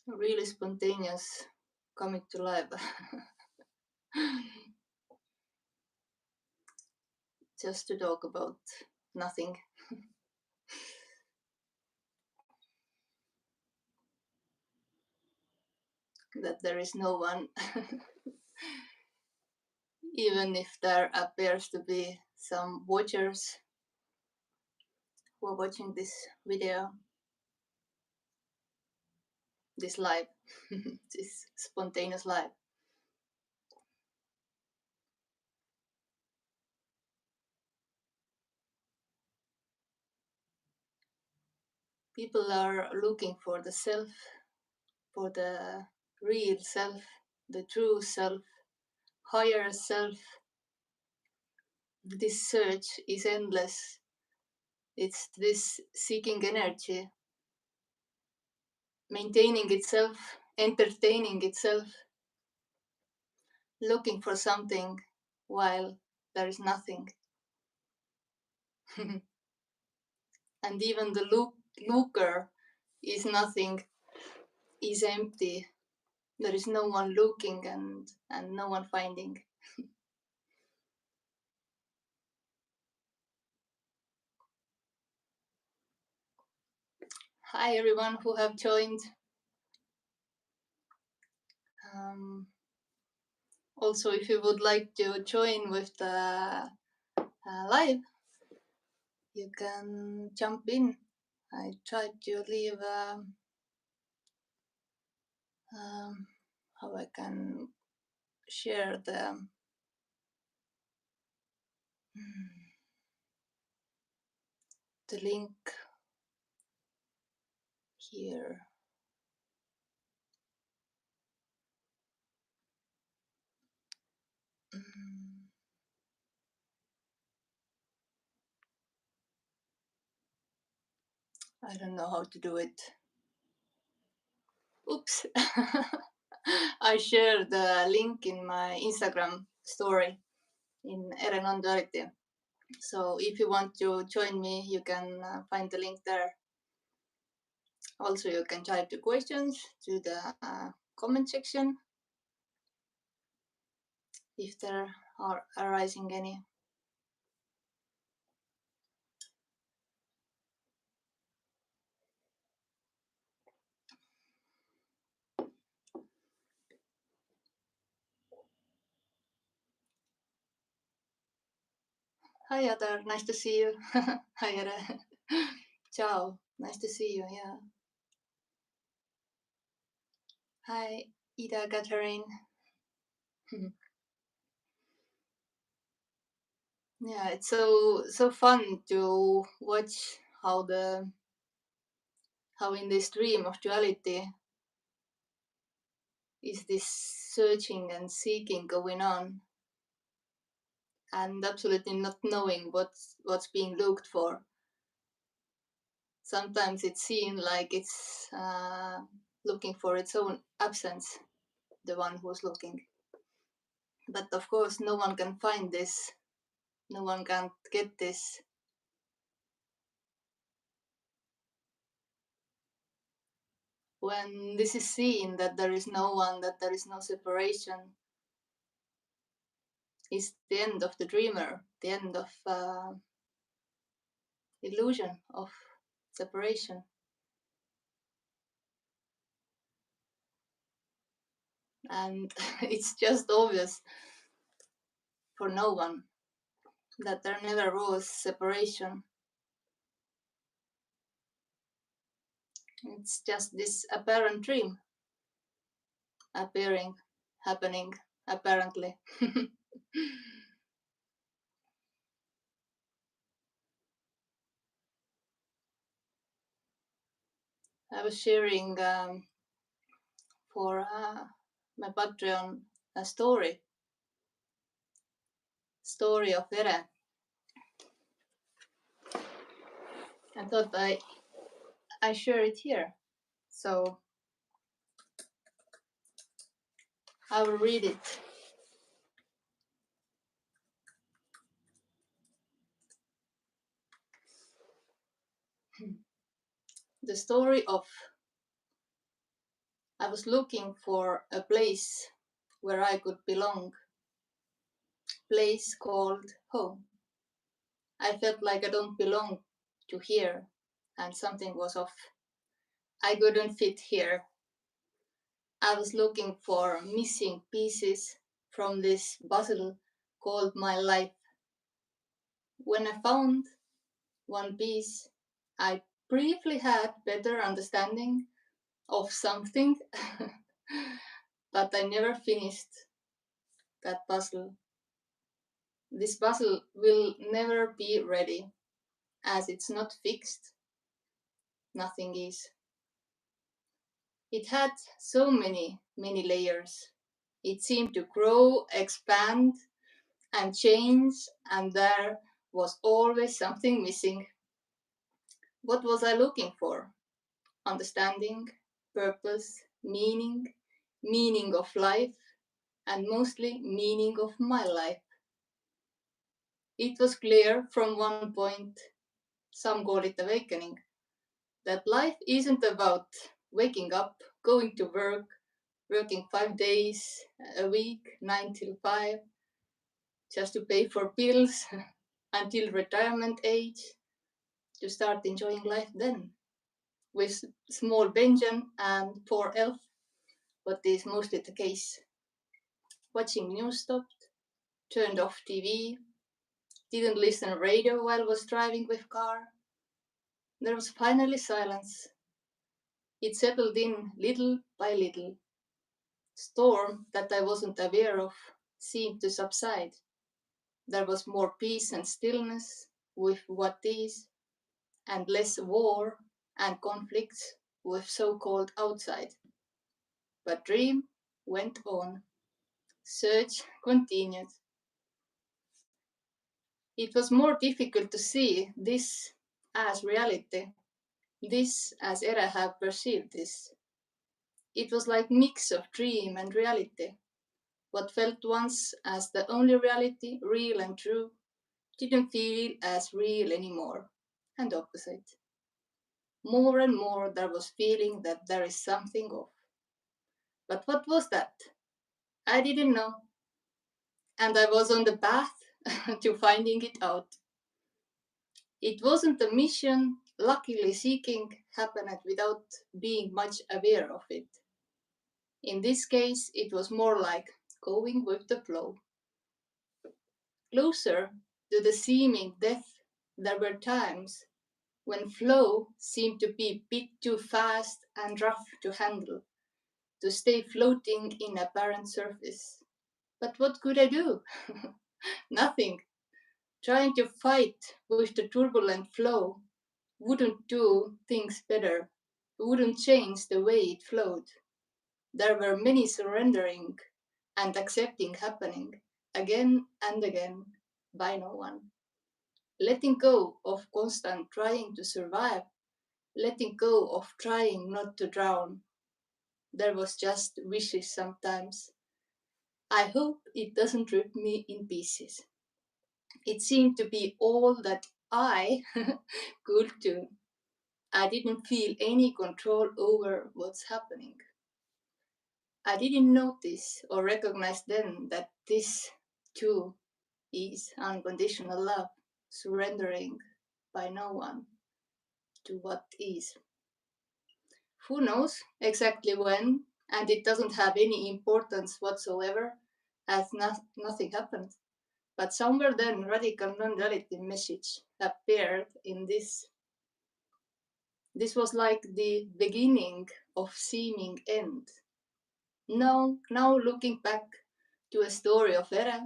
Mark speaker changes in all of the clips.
Speaker 1: Really spontaneous coming to life. Just to talk about nothing. That there is no one. Even if there appears to be some watchers who are watching this video, this live, this spontaneous live. People are looking for the self, for the real self, the true self, higher self. This search is endless. It's this seeking energy, maintaining itself, entertaining itself, looking for something while there is nothing. And even the looker is nothing, is empty. There is no one looking and no one finding. Hi everyone who have joined. Also, if you would like to join with the live, you can jump in. I tried to leave how I can share the link here. I don't know how to do it. Oops. I shared the link in my Instagram story in Ere Non-duality. So if you want to join me, you can find the link there. Also, you can type the questions to the comment section if there are arising any. Hi Adar, nice to see you. Hi Ere. Ciao, nice to see you, yeah. Hi Ida Catherine. Yeah, it's so fun to watch how in this dream of duality is this searching and seeking going on, and absolutely not knowing what's being looked for. Sometimes it's seen like it's looking for its own absence, the one who's looking. But of course, no one can find this. No one can get this. When this is seen, that there is no one, that there is no separation, is the end of the dreamer, the end of illusion of separation. And it's just obvious for no one that there never was separation. It's just this apparent dream appearing, happening, apparently. I was sharing for my Patreon a story of Ere. I thought I share it here. So I will read it. The story of I was looking for a place where I could belong, place called home. I felt like I don't belong to here, and something was off. I couldn't fit here. I was looking for missing pieces from this puzzle called my life. When I found one piece, I briefly had better understanding of something, but I never finished that puzzle. This puzzle will never be ready, as it's not fixed. Nothing is. It had so many layers. It seemed to grow, expand, and change, and there was always something missing. What was I looking for? Understanding, purpose, meaning of life, and mostly meaning of my life. It was clear from one point, some call it awakening, that life isn't about waking up, going to work, working 5 days a week, 9 till 5, just to pay for bills until retirement age, to start enjoying life then, with small pension and poor health, what is mostly the case. Watching news stopped, turned off TV, didn't listen radio while was driving with car. There was finally silence. It settled in little by little. Storm that I wasn't aware of seemed to subside. There was more peace and stillness with what is, and less war and conflicts with so-called outside. But dream went on. Search continued. It was more difficult to see this as reality, this as Ere had perceived this. It was like mix of dream and reality. What felt once as the only reality, real and true, didn't feel as real anymore, and opposite. More and more there was feeling that there is something off. But what was that? I didn't know, and I was on the path to finding it out. It wasn't a mission, luckily seeking happened without being much aware of it. In this case, it was more like going with the flow. Closer to the seeming death, there were times when flow seemed to be a bit too fast and rough to handle, to stay floating in a barren surface. But what could I do? Nothing. Trying to fight with the turbulent flow wouldn't do things better, wouldn't change the way it flowed. There were many surrendering and accepting happening again and again by no one. Letting go of constant trying to survive, letting go of trying not to drown. There was just wishes sometimes. I hope it doesn't rip me in pieces. It seemed to be all that I could do. I didn't feel any control over what's happening. I didn't notice or recognize then that this too is unconditional love, surrendering by no one to what is. Who knows exactly when, and it doesn't have any importance whatsoever, as nothing happened. But somewhere then, radical non-duality message appeared in this. This was like the beginning of seeming end. Now looking back to a story of Ere,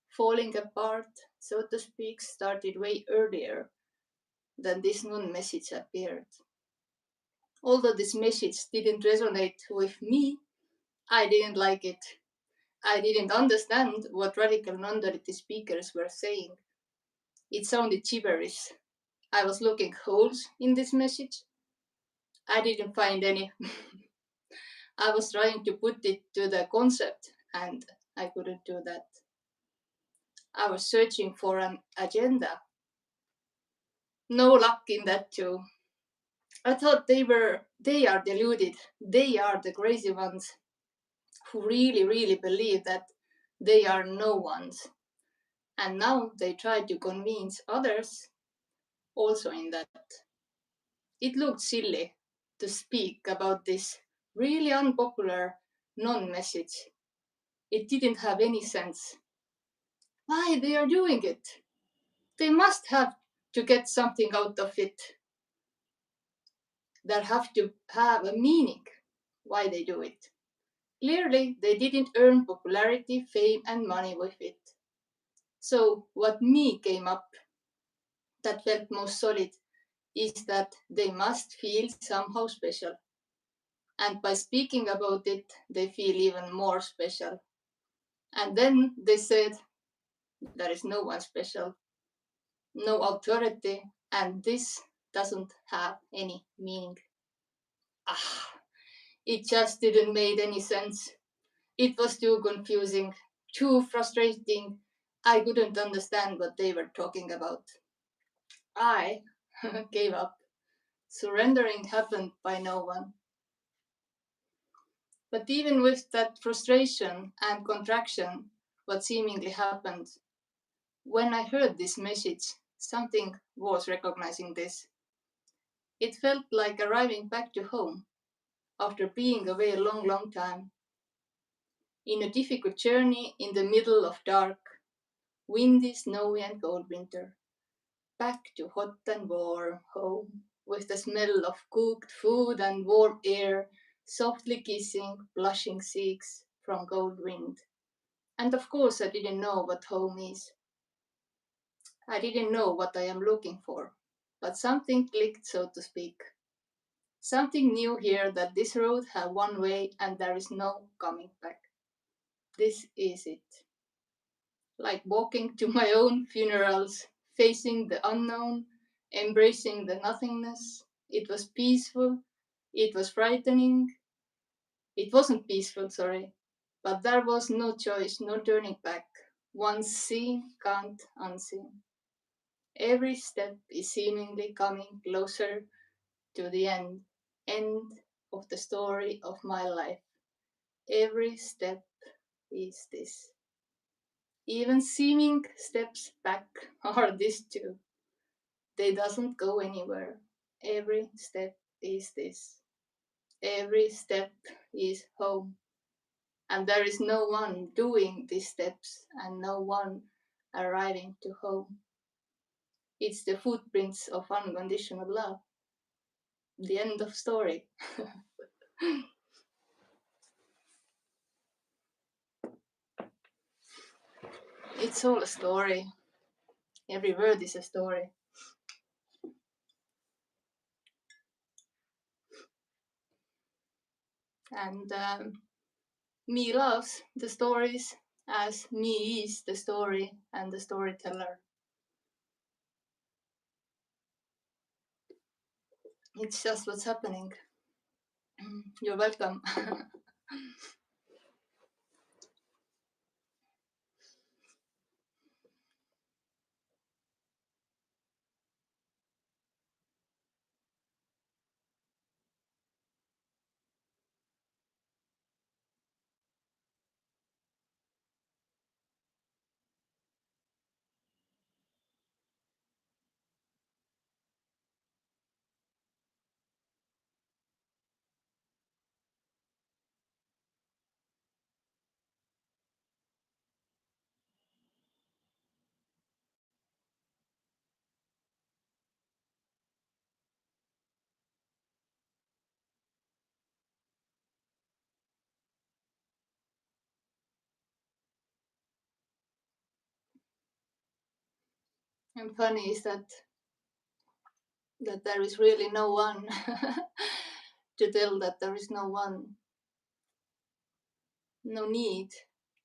Speaker 1: falling apart, so to speak, started way earlier than this non-message appeared. Although this message didn't resonate with me, I didn't like it. I didn't understand what radical non-duality speakers were saying. It sounded gibberish. I was looking holes in this message. I didn't find any. I was trying to put it to the concept and I couldn't do that. I was searching for an agenda. No luck in that too. I thought they are deluded. They are the crazy ones who really believe that they are no ones. And now they try to convince others also in that. It looked silly to speak about this really unpopular non-message. It didn't have any sense. Why they are doing it? They must have to get something out of it. That have to have a meaning why they do it. Clearly, they didn't earn popularity, fame, and money with it. So, what me came up that felt most solid is that they must feel somehow special. And by speaking about it, they feel even more special. And then they said, there is no one special, no authority, and this doesn't have any meaning. Ah, it just didn't make any sense. It was too confusing, too frustrating. I couldn't understand what they were talking about. I gave up. Surrendering happened by no one. But even with that frustration and contraction, what seemingly happened, when I heard this message, something was recognizing this. It felt like arriving back to home after being away a long time, in a difficult journey in the middle of dark, windy, snowy, and cold winter. Back to hot and warm home, with the smell of cooked food and warm air, softly kissing, blushing cheeks from cold wind. And of course, I didn't know what home is. I didn't know what I am looking for. But something clicked, so to speak. Something new here that this road has one way and there is no coming back. This is it. Like walking to my own funerals, facing the unknown, embracing the nothingness. It was peaceful. It was frightening. It wasn't peaceful, sorry. But there was no choice, no turning back. Once seen, can't unseen. Every step is seemingly coming closer to the end of the story of my life. Every step is this. Even seeming steps back are this too. They doesn't go anywhere. Every step is this. Every step is home. And there is no one doing these steps and no one arriving to home. It's the footprints of unconditional love. The end of story. It's all a story. Every word is a story. And me loves the stories as me is the story and the storyteller. It's just what's happening. You're welcome. And funny is that there is really no one to tell that there is no one, no need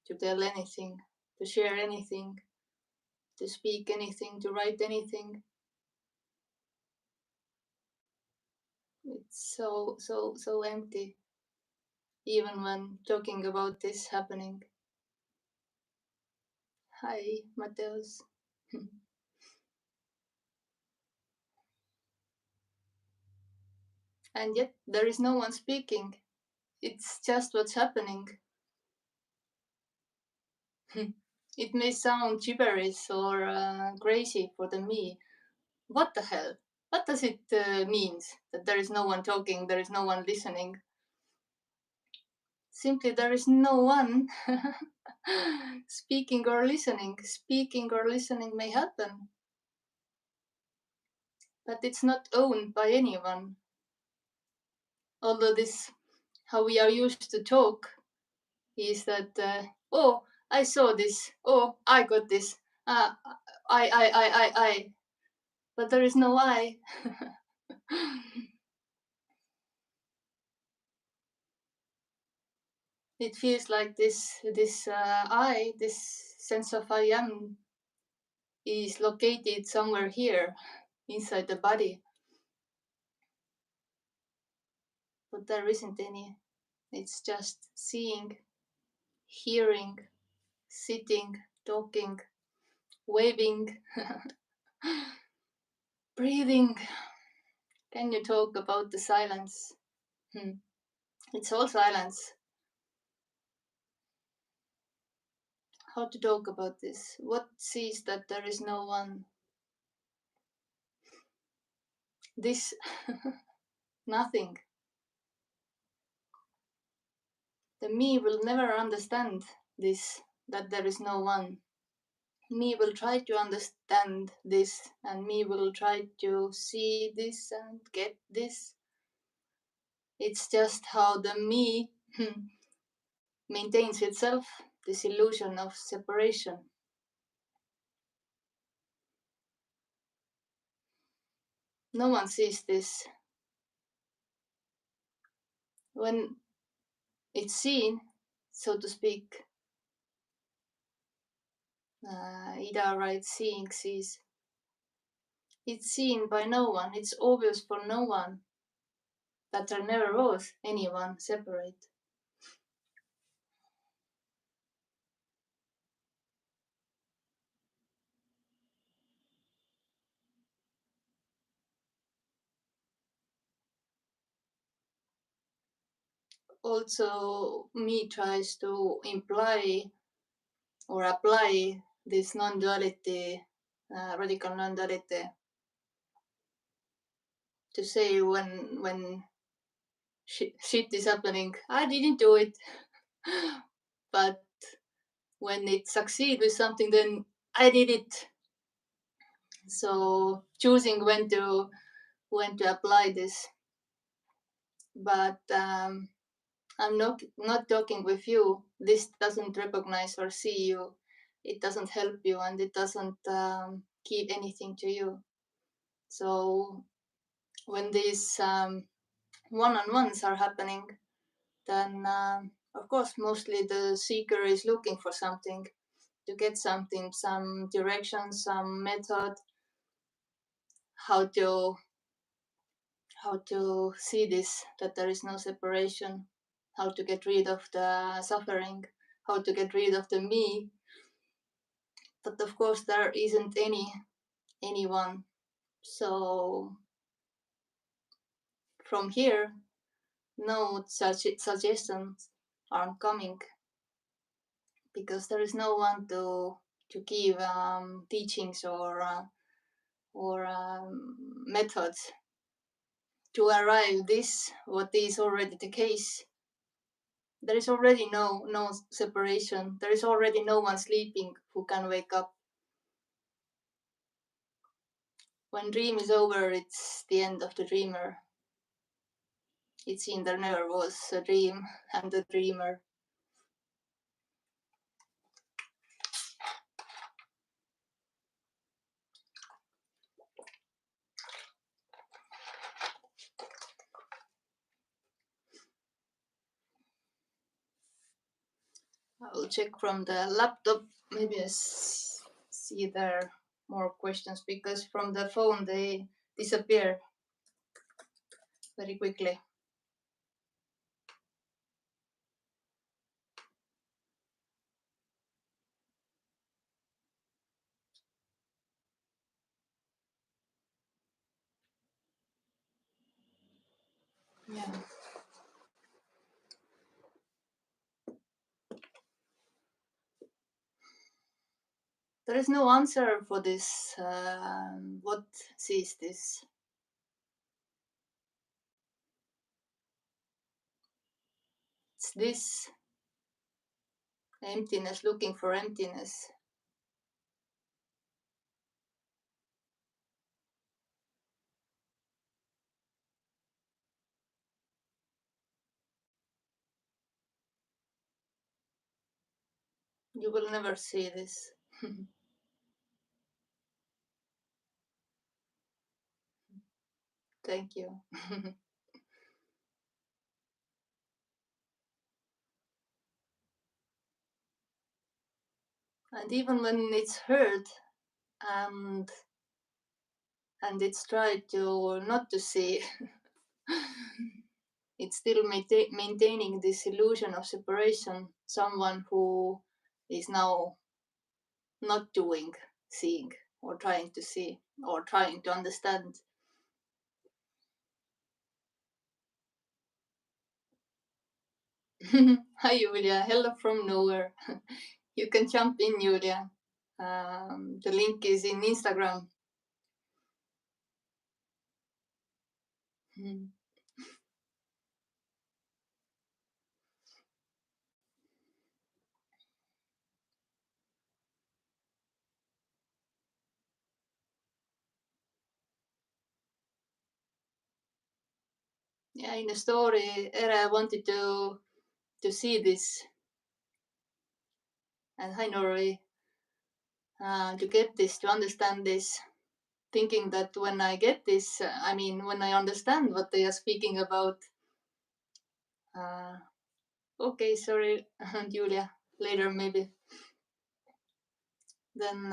Speaker 1: to tell anything, to share anything, to speak anything, to write anything. It's so empty, even when talking about this happening. Hi, Mateus. And yet there is no one speaking. It's just what's happening. It may sound gibberish or crazy for the me. What the hell? What does it means that there is no one talking, there is no one listening? Simply there is no one speaking or listening. Speaking or listening may happen, but it's not owned by anyone. Although this, how we are used to talk, is that, oh, I saw this, oh, I got this, I, but there is no I. It feels like this I, this sense of I am, is located somewhere here inside the body, but there isn't any. It's just seeing, hearing, sitting, talking, waving, breathing. Can you talk about the silence? It's all silence. How to talk about this? What sees that there is no one? This, nothing. The me will never understand this, that there is no one. Me will try to understand this, and me will try to see this and get this. It's just how the me maintains itself, this illusion of separation. No one sees this. When it's seen, so to speak, Ida writes, seeing sees. It's seen by no one, it's obvious for no one that there never was anyone separate. Also, me tries to imply or apply this non-duality, radical non-duality, to say when shit is happening, I didn't do it. But when it succeeds with something, then I did it. So choosing when to apply this. But I'm not talking with you. This doesn't recognize or see you. It doesn't help you, and it doesn't give anything to you. So when these one-on-ones are happening, then of course mostly the seeker is looking for something, to get something, some direction, some method, how to see this, that there is no separation, how to get rid of the suffering, how to get rid of the me. But of course there isn't anyone. So from here, no such suggestions aren't coming, because there is no one to give teachings or methods to arrive this what is already the case. There is already no separation. There is already no one sleeping who can wake up. When dream is over, it's the end of the dreamer. It seemed there never was a dream and a dreamer. I will check from the laptop. Maybe I see there more questions, because from the phone they disappear. very quickly. Yeah. There is no answer for this. What sees this? It's this emptiness, looking for emptiness. You will never see this. Thank you. And even when it's heard and it's tried to not to see, it's still maintaining this illusion of separation. Someone who is now not doing, seeing, or trying to see, or trying to understand. Hi, Julia. Hello from nowhere. You can jump in, Julia. The link is in Instagram. Yeah, in the story, Ere wanted to see this, and hi, Norway, to get this, to understand this, thinking that when I get this, I mean, when I understand what they are speaking about. Okay, sorry, Julia, later maybe. Then,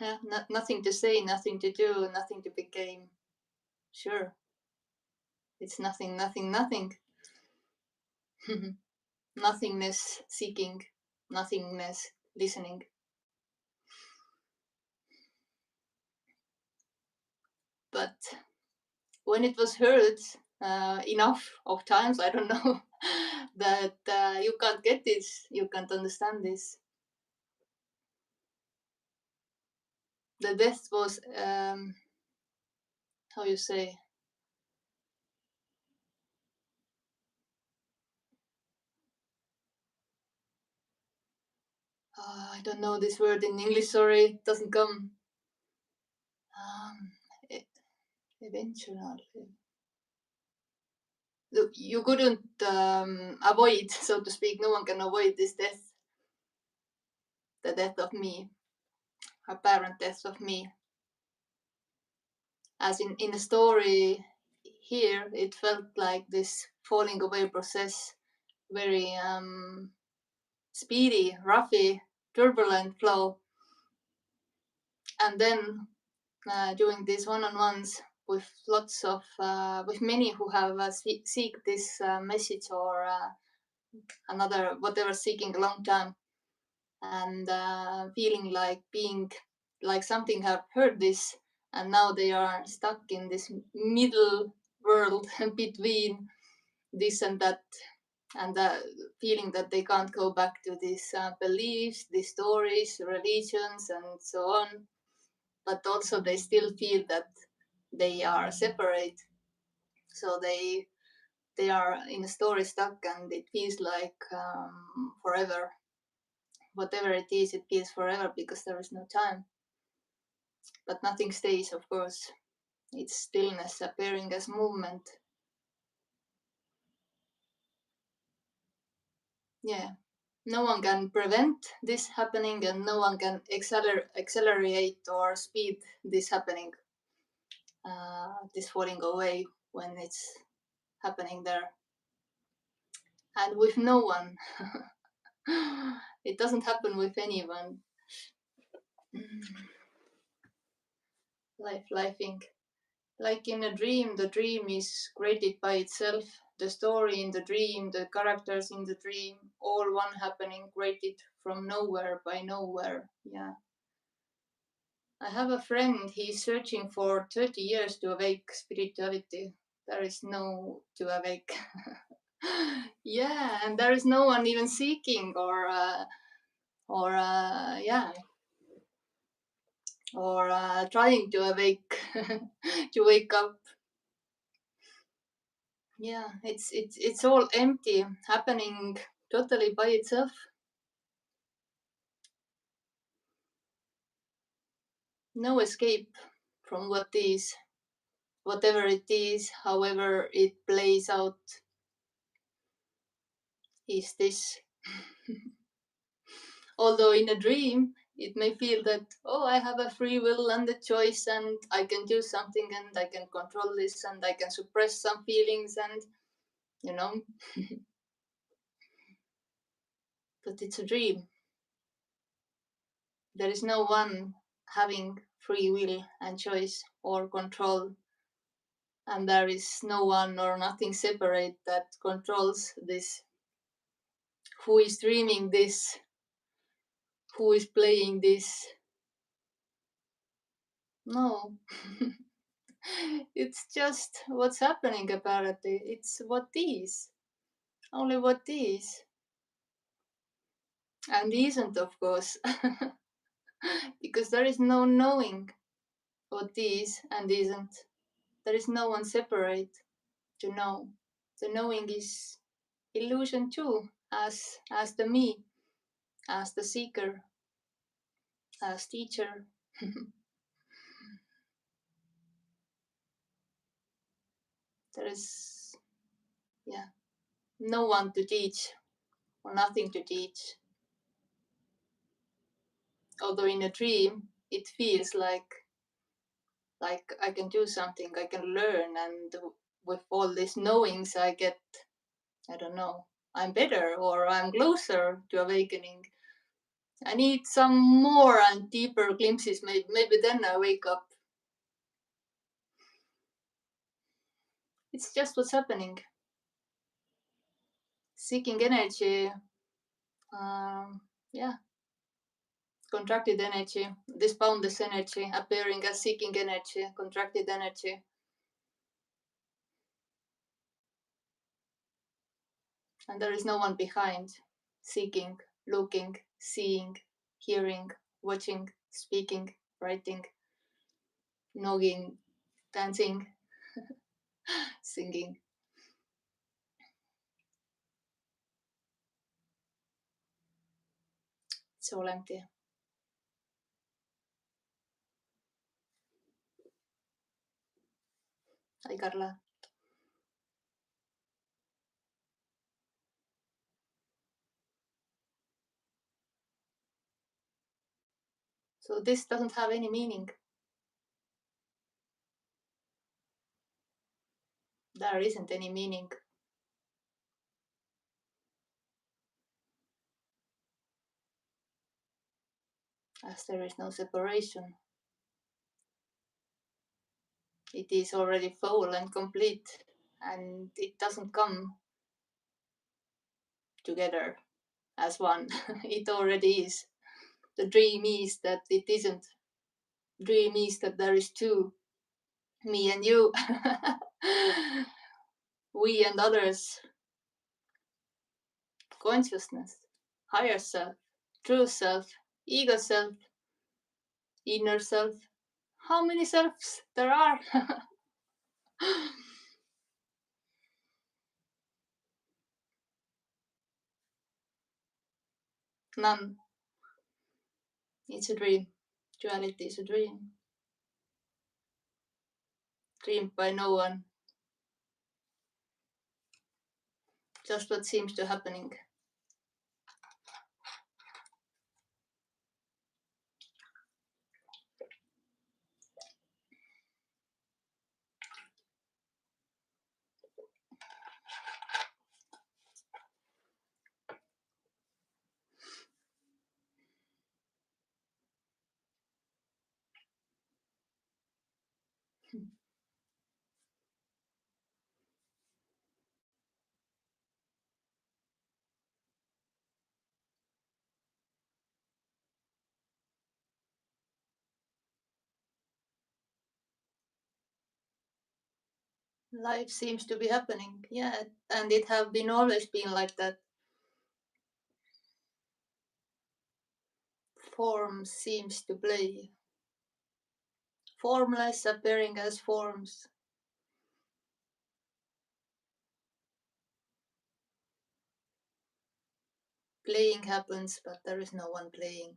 Speaker 1: yeah, nothing to say, nothing to do, nothing to become. Sure, it's nothing, nothing, nothing. Nothingness seeking, nothingness listening. But when it was heard enough of times, I don't know, that you can't get this, you can't understand this. The death was, how you say, I don't know this word in English, sorry, it doesn't come. E- Eventually. Look, you couldn't avoid, so to speak, no one can avoid this death, the death of me, apparent death of me. As in the story here, it felt like this falling away process, very speedy, roughy, turbulent flow. And then doing these one-on-ones with lots of, with many who have seek this message or another, whatever, seeking a long time, and feeling like being like something have heard this, and now they are stuck in this middle world between this and that, and feeling that they can't go back to these beliefs, these stories, religions, and so on. But also they still feel that they are separate, so they are in a story stuck, and it feels like forever. Whatever it is, it feels forever because there is no time. But nothing stays, of course. It's stillness appearing as movement. Yeah. No one can prevent this happening, and no one can accelerate or speed this happening, this falling away when it's happening there. And with no one, it doesn't happen with anyone. Lifing. Like in a dream, the dream is created by itself. The story in the dream, the characters in the dream, all one happening created from nowhere by nowhere. Yeah. I have a friend, he's searching for 30 years to awake spirituality. There is no to awake. Yeah, and there is no one even seeking yeah, or trying to awake, to wake up. Yeah, it's all empty, happening totally by itself. No escape from what is, whatever it is, however it plays out, is this. Although in a dream, it may feel that, oh, I have a free will and a choice, and I can do something, and I can control this, and I can suppress some feelings, and you know, but it's a dream. There is no one having free will and choice or control, and there is no one or nothing separate that controls this. Who is dreaming this? Who is playing this? No. It's just what's happening apparently. It's what is. Only what is. And isn't, of course. Because there is no knowing what is and isn't. There is no one separate to know. The knowing is illusion too, as the me, as the seeker, as teacher. There is, yeah, no one to teach or nothing to teach. Although in a dream it feels like I can do something, I can learn, and with all these knowings I get, I don't know, I'm better or I'm closer to awakening. I need some more and deeper glimpses. Maybe then I wake up. It's just what's happening. Seeking energy, yeah, contracted energy, this boundless energy appearing as seeking energy, contracted energy. And there is no one behind, seeking, looking, seeing, hearing, watching, speaking, writing, knowing, dancing, singing. It's all empty. Hi, Carla. So this doesn't have any meaning. There isn't any meaning. As there is no separation. It is already full and complete, and it doesn't come together as one. It already is. The dream is that it isn't. Dream is that there is two, me and you, we and others, consciousness, higher self, true self, ego self, inner self. How many selves there are? None. It's a dream. Duality is a dream. Dreamed by no one. Just what seems to happening. Life seems to be happening, yeah, and it have been always been like that. Form seems to play. Formless appearing as forms. Playing happens, but there is no one playing.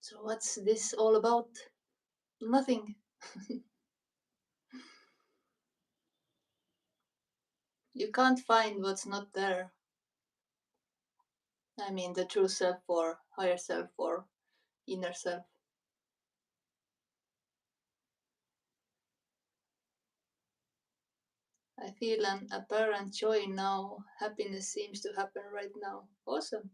Speaker 1: So what's this all about? Nothing. You can't find what's not there. I mean, the true self or higher self or inner self. I feel an apparent joy now. Happiness seems to happen right now. Awesome.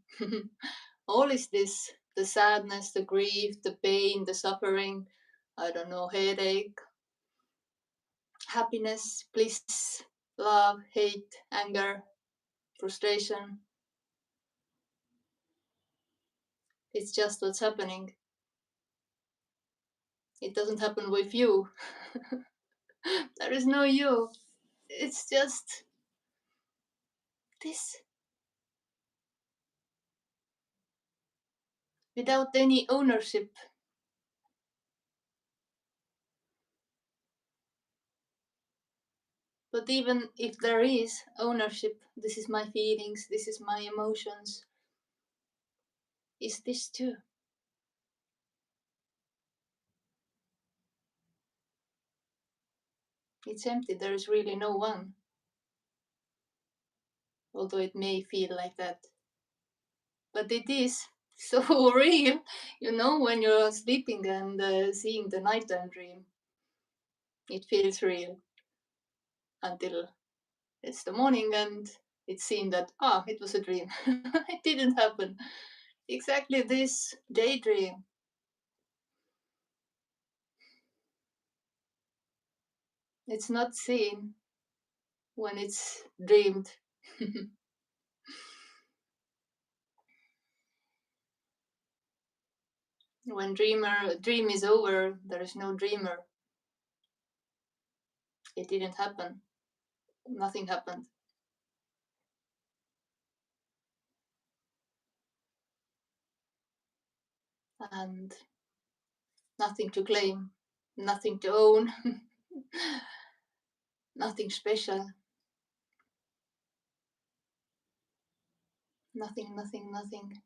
Speaker 1: All is this, the sadness, the grief, the pain, the suffering, I don't know, headache, happiness, bliss, love, hate, anger, frustration. It's just what's happening. It doesn't happen with you. There is no you. It's just this without any ownership. But even if there is ownership, this is my feelings, this is my emotions, is this too? It's empty, there is really no one, although it may feel like that. But it is so real, you know, when you're sleeping and seeing the nighttime dream, it feels real until it's the morning and it's seen that, it was a dream. It didn't happen. Exactly this daydream. It's not seen when it's dreamed. When dream is over, there is no dreamer. It didn't happen. Nothing happened. And nothing to claim, nothing to own, nothing special. Nothing, nothing, nothing.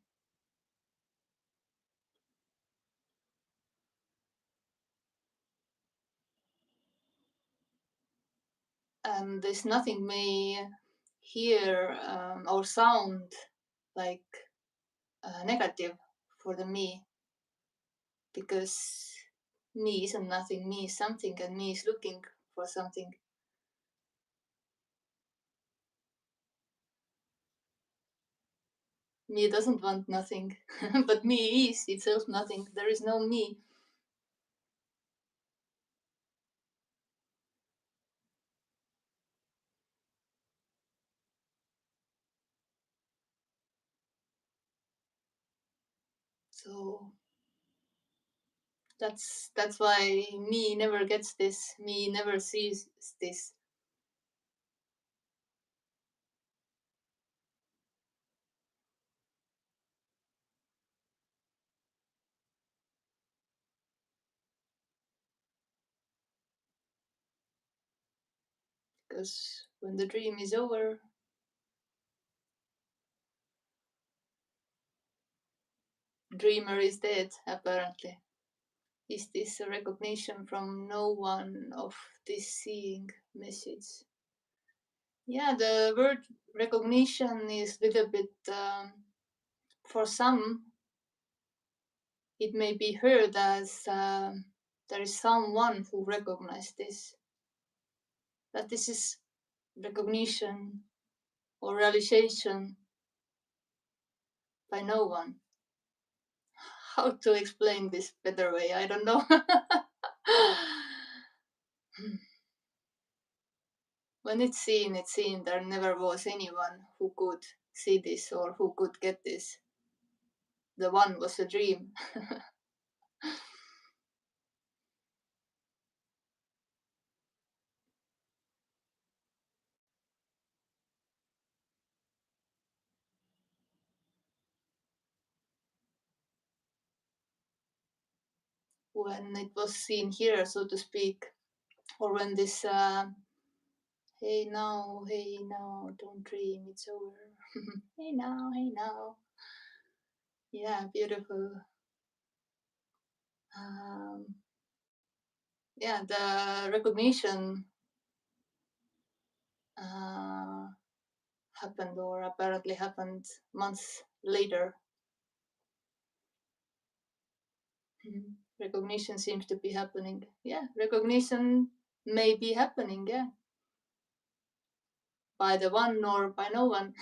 Speaker 1: And this nothing may hear or sound like negative for the me, because me isn't nothing, me is something, and me is looking for something. Me doesn't want nothing, but me is itself nothing. There is no me. So that's why me never gets this. Me never sees this. Because when the dream is over, dreamer is dead, apparently. Is this a recognition from no one of this seeing message? Yeah, the word recognition is a little bit, for some, it may be heard as there is someone who recognizes this, that this is recognition or realization by no one. How to explain this better way? I don't know. When it's seen, it's seen. There never was anyone who could see this or who could get this. The one was a dream. When it was seen here, so to speak, or when this hey now, don't dream, it's over. Hey now. Yeah, beautiful. Yeah, the recognition happened, or apparently happened, months later. Recognition seems to be happening. Yeah, recognition may be happening, yeah. By the one or by no one.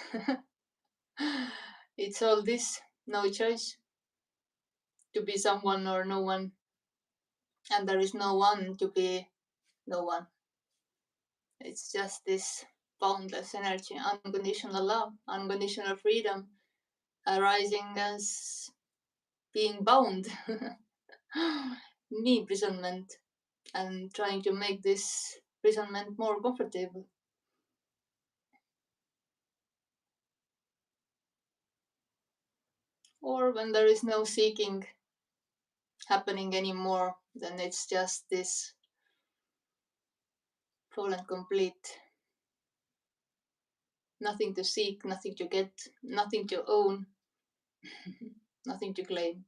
Speaker 1: It's all this, no choice to be someone or no one. And there is no one to be no one. It's just this boundless energy, unconditional love, unconditional freedom, arising as being bound. Me imprisonment, and trying to make this imprisonment more comfortable. Or when there is no seeking happening anymore, then it's just this full and complete. Nothing to seek, nothing to get, nothing to own, nothing to claim.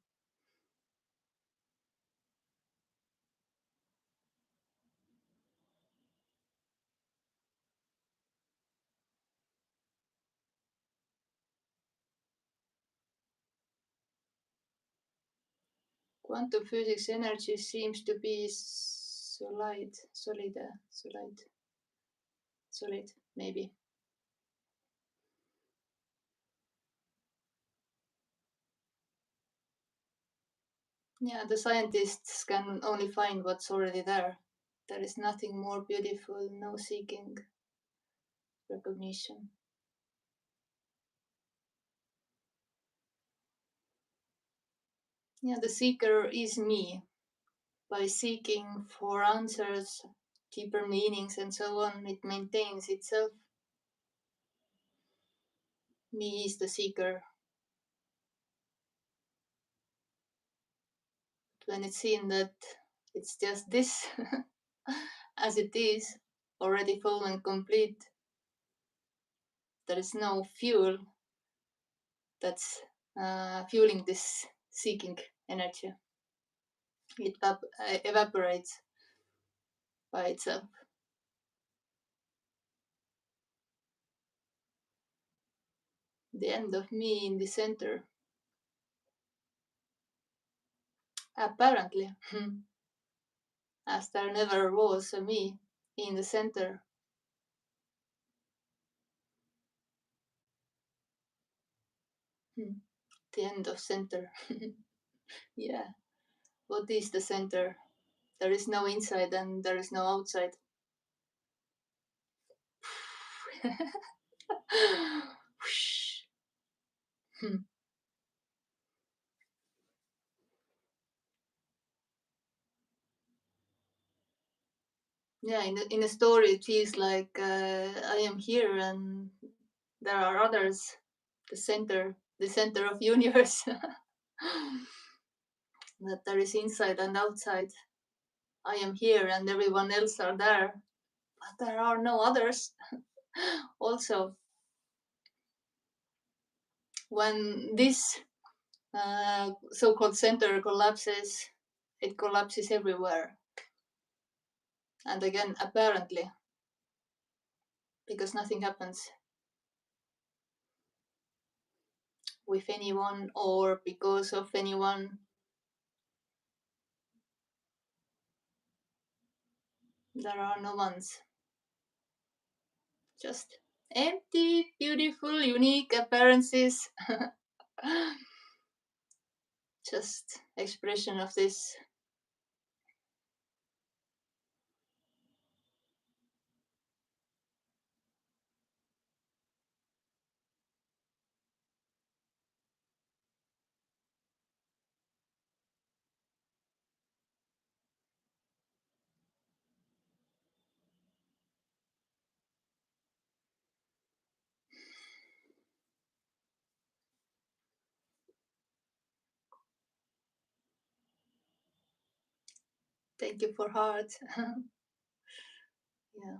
Speaker 1: Quantum physics energy seems to be solid, maybe. Yeah, the scientists can only find what's already there. There is nothing more beautiful, no seeking, recognition. Yeah, the seeker is me. By seeking for answers, deeper meanings, and so on, it maintains itself. Me is the seeker. When it's seen that it's just this, as it is, already full and complete, there is no fuel that's fueling this seeking energy. It evaporates by itself. The end of me in the center. Apparently, as there never was a me in the center. The end of center. Yeah. What is the center? There is no inside and there is no outside. Yeah, in a story, it feels like I am here and there are others. The center of universe. That there is inside and outside. I am here and everyone else are there, but there are no others. Also, when this so-called center collapses, it collapses everywhere. And again, apparently, because nothing happens with anyone or because of anyone. There are no ones. Just empty, beautiful, unique appearances. Just expression of this. Thank you for heart. Yeah.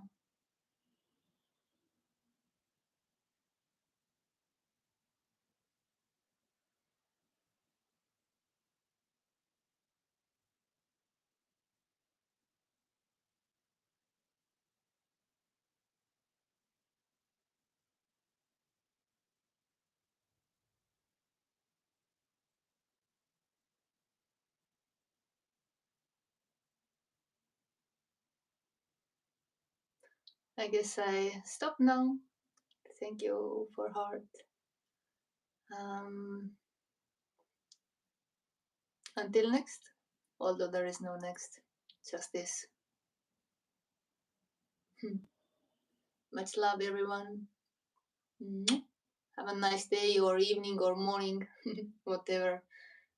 Speaker 1: I guess I stop now. Thank you for heart. Until next, although there is no next, just this. Much love, everyone. Have a nice day or evening or morning, whatever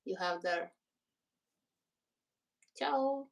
Speaker 1: you have there. Ciao.